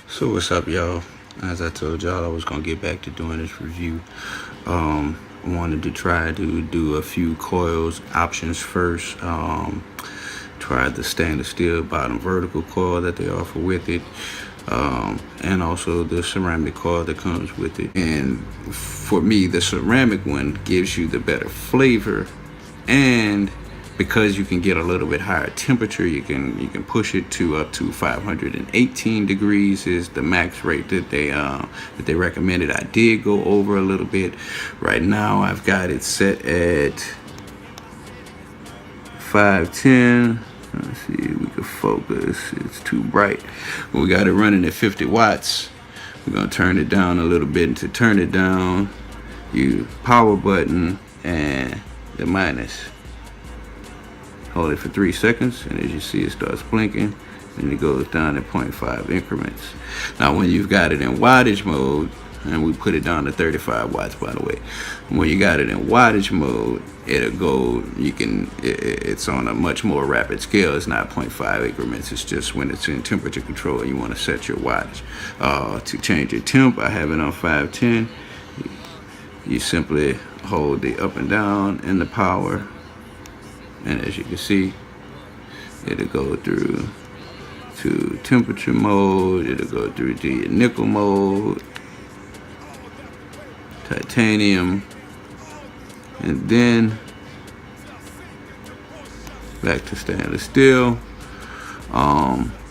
So what's up, y'all? As I told y'all, I was gonna get back to doing this review. I wanted to try to do a few coils options first. Tried the stainless steel bottom vertical coil that they offer with it, and also the ceramic coil that comes with it. And for me, the ceramic one gives you the better flavor, and because you can get a little bit higher temperature, you can push it to up to 518 degrees is the max rate that they recommended. I did go over a little bit. Right now I've got it set at 510. Let's see if we can focus. It's too bright. We got it running at 50 watts. We're gonna turn it down a little bit. And to turn it down, you power button and the minus. Hold it for 3 seconds, and as you see, it starts blinking, and it goes down in 0.5 increments. Now, when you've got it in wattage mode, and we put it down to 35 watts, by the way. When you got it in wattage mode, it'll go. It's on a much more rapid scale. It's not 0.5 increments. It's just when it's in temperature control, you want to set your wattage. To change your temp, I have it on 510. You simply hold the up and down in the power, and as you can see, it'll go through to temperature mode. It'll go through to nickel mode, titanium, and then back to stainless steel.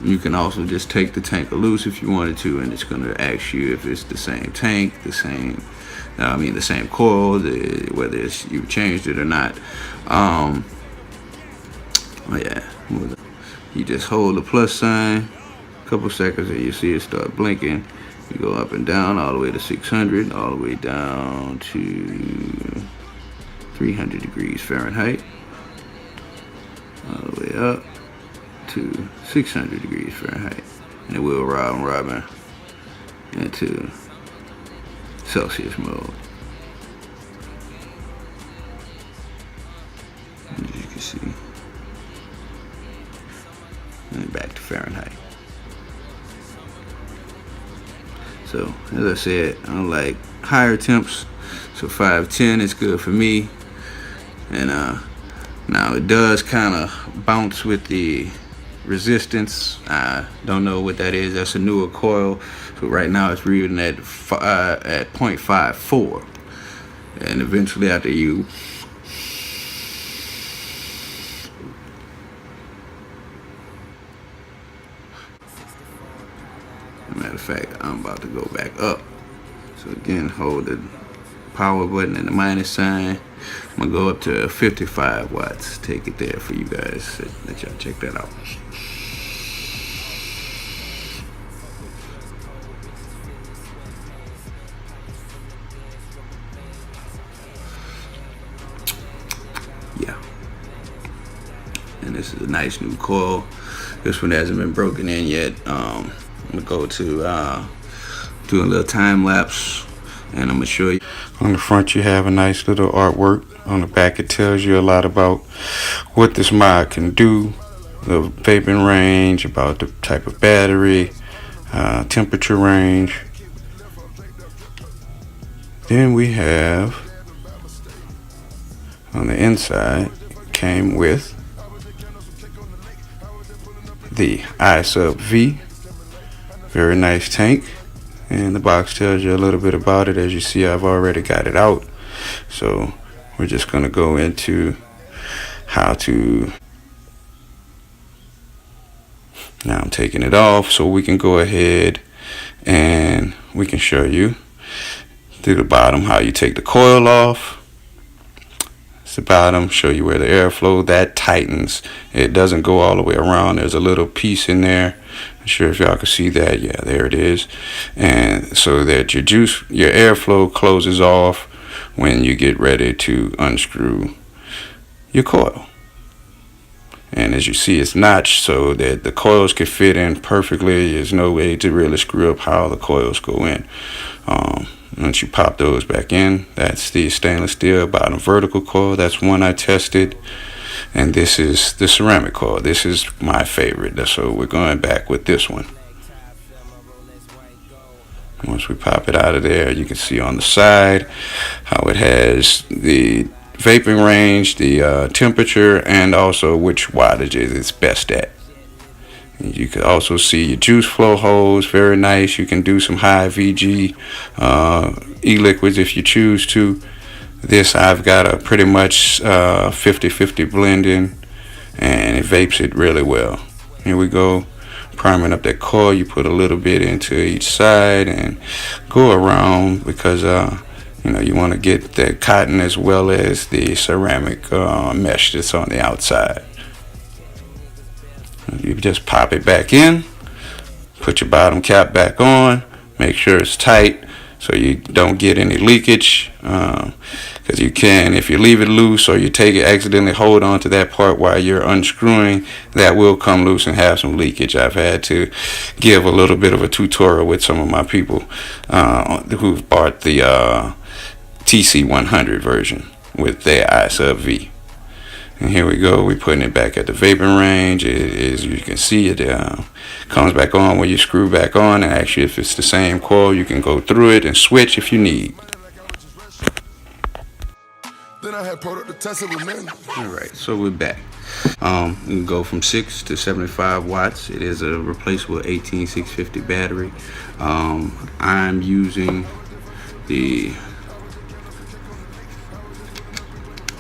You can also just take the tanker loose if you wanted to, and it's going to ask you if it's the same tank, the same coil, whether you've changed it or not. Oh yeah, you just hold the plus sign a couple seconds and you see it start blinking. You go up and down all the way to 600, all the way down to 300 degrees Fahrenheit, all the way up to 600 degrees Fahrenheit, and it will round robin into Celsius mode. As you can see, and back to Fahrenheit. So as I said, I like higher temps, so 510 is good for me. And now it does kind of bounce with the resistance. I don't know what that is. That's a newer coil. So right now it's reading at 0.54, and eventually after you matter of fact, I'm about to go back up. So again, hold the power button and the minus sign. I'm gonna go up to 55 watts. Take it there for you guys. Let y'all check that out. Yeah. And this is a nice new coil. This one hasn't been broken in yet. I'm gonna go to do a little time lapse, and I'm gonna show you. On the front, you have a nice little artwork. On the back, it tells you a lot about what this mod can do, the vaping range, about the type of battery, temperature range. Then we have on the inside, came with the I sub V. Very nice tank, and the box tells you a little bit about it. As you see, I've already got it out, so we're just going to go into how to. Now I'm taking it off so we can go ahead and we can show you through the bottom how you take the coil off. It's the bottom, show you where the airflow that tightens. It doesn't go all the way around. There's a little piece in there. Not sure if y'all can see that. Yeah, there it is. And so that your airflow closes off when you get ready to unscrew your coil. And as you see, it's notched so that the coils can fit in perfectly. There's no way to really screw up how the coils go in. Once you pop those back in, that's the stainless steel bottom vertical coil. That's one I tested. And this is the ceramic coil. This is my favorite. So we're going back with this one. Once we pop it out of there, you can see on the side how it has the vaping range, the temperature, and also which wattage it's best at. You can also see your juice flow holes, very nice. You can do some high VG e-liquids if you choose to. This I've got a pretty much 50-50 blending, and it vapes it really well. Here we go. Priming up that coil, you put a little bit into each side and go around because you want to get that cotton as well as the ceramic mesh that's on the outside. You just pop it back in, put your bottom cap back on, make sure it's tight so you don't get any leakage, because you can, if you leave it loose or you take it, accidentally hold on to that part while you're unscrewing, that will come loose and have some leakage. I've had to give a little bit of a tutorial with some of my people who've bought the TC100 version with their I sub V. And here we go, we're putting it back at the vaping range. As you can see, it comes back on when you screw back on. And actually, if it's the same coil, you can go through it and switch if you need. Alright, so we're back. We can go from 6 to 75 watts. It is a replaceable 18650 battery. I'm using the...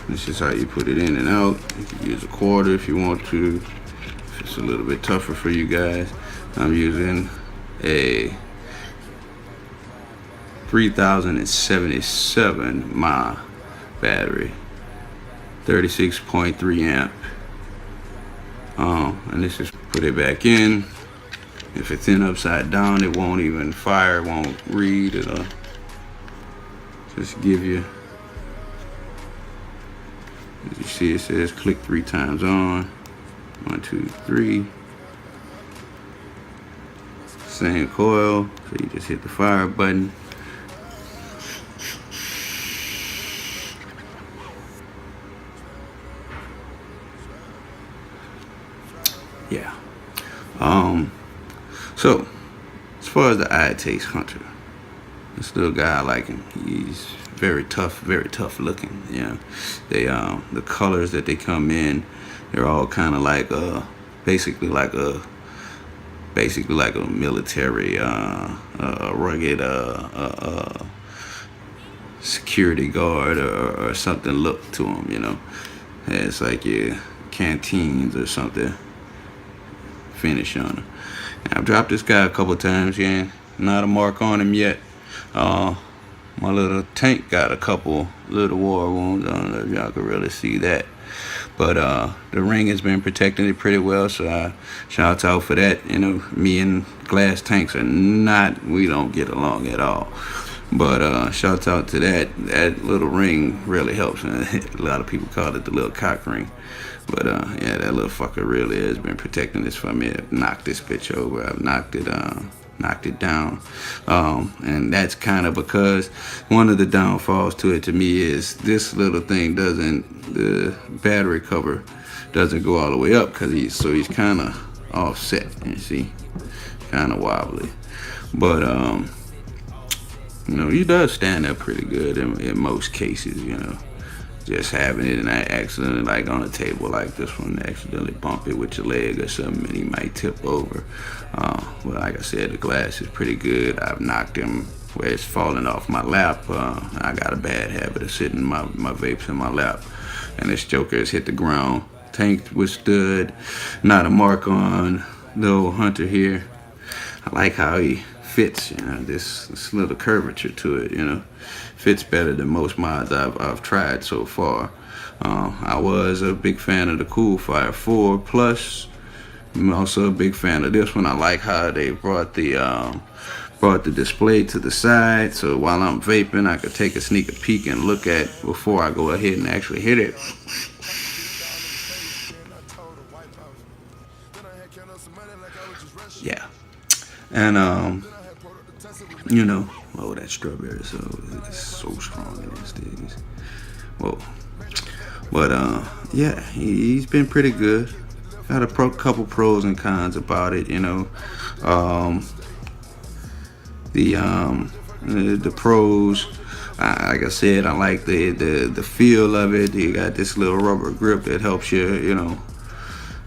This is how you put it in and out. You can use a quarter if you want to. If it's a little bit tougher for you guys. I'm using a 3077 mAh battery, 36.3 amp. And this is put it back in. If it's in upside down, it won't even fire, it won't read. It'll just give you. As you see, it says click 3 times on. 1, 2, 3. Same coil, so you just hit the fire button. Yeah. So as far as the itaste Hunter, this little guy, I like him. He's very tough looking. Yeah, they the colors that they come in, they're all kind of like basically like a military a rugged security guard or something look to them, you know. It's like your canteens or something finish on them. I've dropped this guy a couple times, yeah, not a mark on him yet. My little tank got a couple little war wounds. I don't know if y'all can really see that. But the ring has been protecting it pretty well, so shouts out for that. You know, me and glass tanks we don't get along at all. But shouts out to that. That little ring really helps. A lot of people call it the little cock ring. But yeah, that little fucker really has been protecting this for me. I've knocked this bitch over. I've knocked it down, and that's kind of because one of the downfalls to it to me is this little thing the battery cover doesn't go all the way up because he's kind of offset, you see, kind of wobbly, but you know, he does stand up pretty good in most cases, you know. Just having it and I accidentally, like on a table like this one, accidentally bump it with your leg or something and he might tip over. But like I said, the glass is pretty good. I've knocked him where it's falling off my lap. I got a bad habit of sitting my vapes in my lap. And this joker has hit the ground. Tank withstood. Not a mark on the old Hunter here. I like how he fits, you know, this little curvature to it, you know. Fits better than most mods I've tried so far. I was a big fan of the Cool Fire 4 Plus. I'm also a big fan of this one. I like how they brought the display to the side, so while I'm vaping, I could take a sneak peek and look at before I go ahead and actually hit it. Yeah, and you know, oh, that strawberry, so it's so strong in these things. Whoa. But yeah, he's been pretty good. Got a couple pros and cons about it, you know. Um, the pros, like I said, I like the feel of it. You got this little rubber grip that helps you, you know,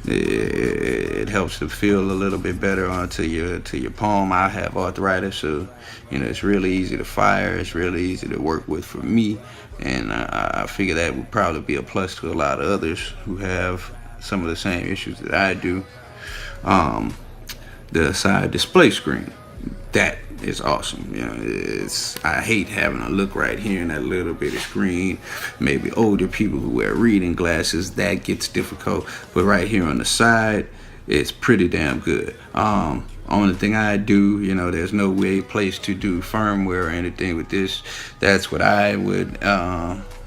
it helps to feel a little bit better onto your palm. I have arthritis, so you know it's really easy to fire. It's really easy to work with for me, and I figure that would probably be a plus to a lot of others who have some of the same issues that I do. Um, the side display screen, that is awesome. You know, it's I hate having to look right here in that little bit of screen. Maybe older people who wear reading glasses, that gets difficult. But right here on the side, it's pretty damn good. Only thing I do, you know, there's no way place to do firmware or anything with this. That's what I would.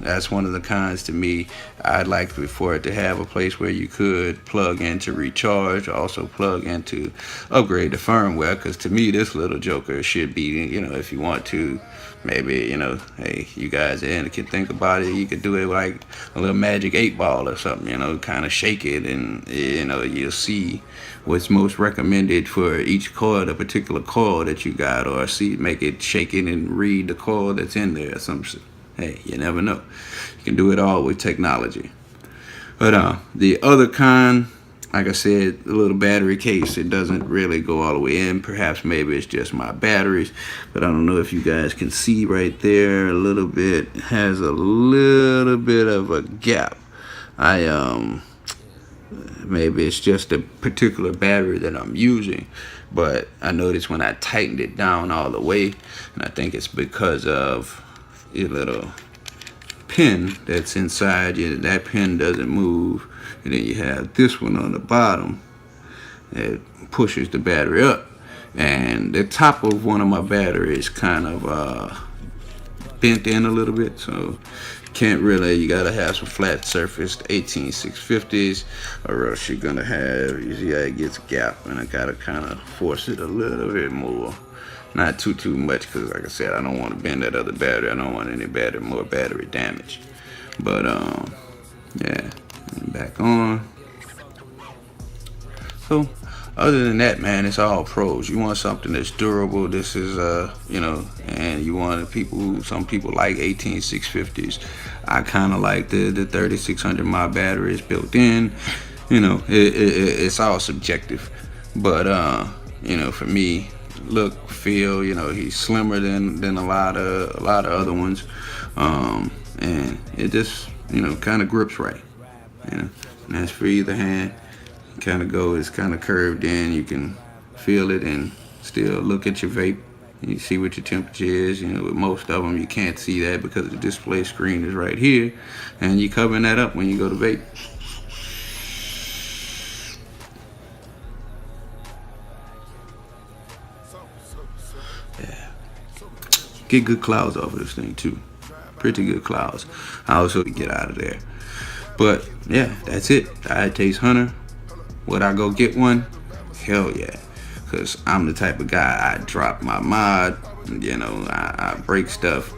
That's one of the cons to me. I'd like for it to have a place where you could plug in to recharge, also plug in to upgrade the firmware. Because to me, this little joker should be, you know, if you want to, maybe, you know, hey, you guys in can think about it. You could do it like a little magic 8 ball or something, you know, kind of shake it, and you know you'll see what's most recommended for each chord, a particular chord that you got, or see make it shake it and read the chord that's in there or some shit. Hey, you never know. You can do it all with technology. But the other con, like I said, the little battery case, it doesn't really go all the way in. Perhaps maybe it's just my batteries, but I don't know if you guys can see right there a little bit. It has a little bit of a gap. Maybe it's just a particular battery that I'm using, but I noticed when I tightened it down all the way, and I think it's because of a little pin that's inside you. That pin doesn't move, and then you have this one on the bottom that pushes the battery up, and the top of one of my batteries kind of bent in a little bit, so can't really, you gotta have some flat surfaced 18650s, or else you're gonna have, you see how it gets gapped, and I gotta kind of force it a little bit more. Not too much, because like I said, I don't want to bend that other battery. I don't want any more battery damage. But yeah, back on. So other than that, man, it's all pros. You want something that's durable. This is you know, and you want some people like 18650s. I kind of like the 3600 mAh batteries built in. You know, it's all subjective, but you know, for me, look, feel, you know, he's slimmer than a lot of other ones, and it just, you know, kind of grips right, you know, and that's for either hand. Kind of it's kind of curved in. You can feel it and still look at your vape. You see what your temperature is. You know, with most of them, you can't see that because the display screen is right here, and you're covering that up when you go to vape. Yeah. Get good clouds off of this thing too. Pretty good clouds. I also get out of there. But yeah, that's it. I Taste Hunter. Would I go get one? Hell yeah. Because I'm the type of guy, I drop my mod, you know, I break stuff.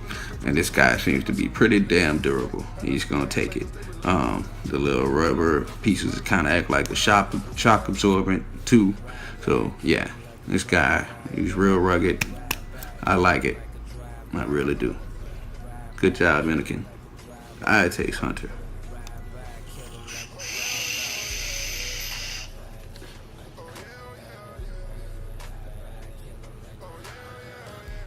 And this guy seems to be pretty damn durable. He's going to take it. The little rubber pieces kind of act like a shock absorbent too. So yeah, this guy, he's real rugged. I like it. I really do. Good job, Anakin. I Taste Hunter.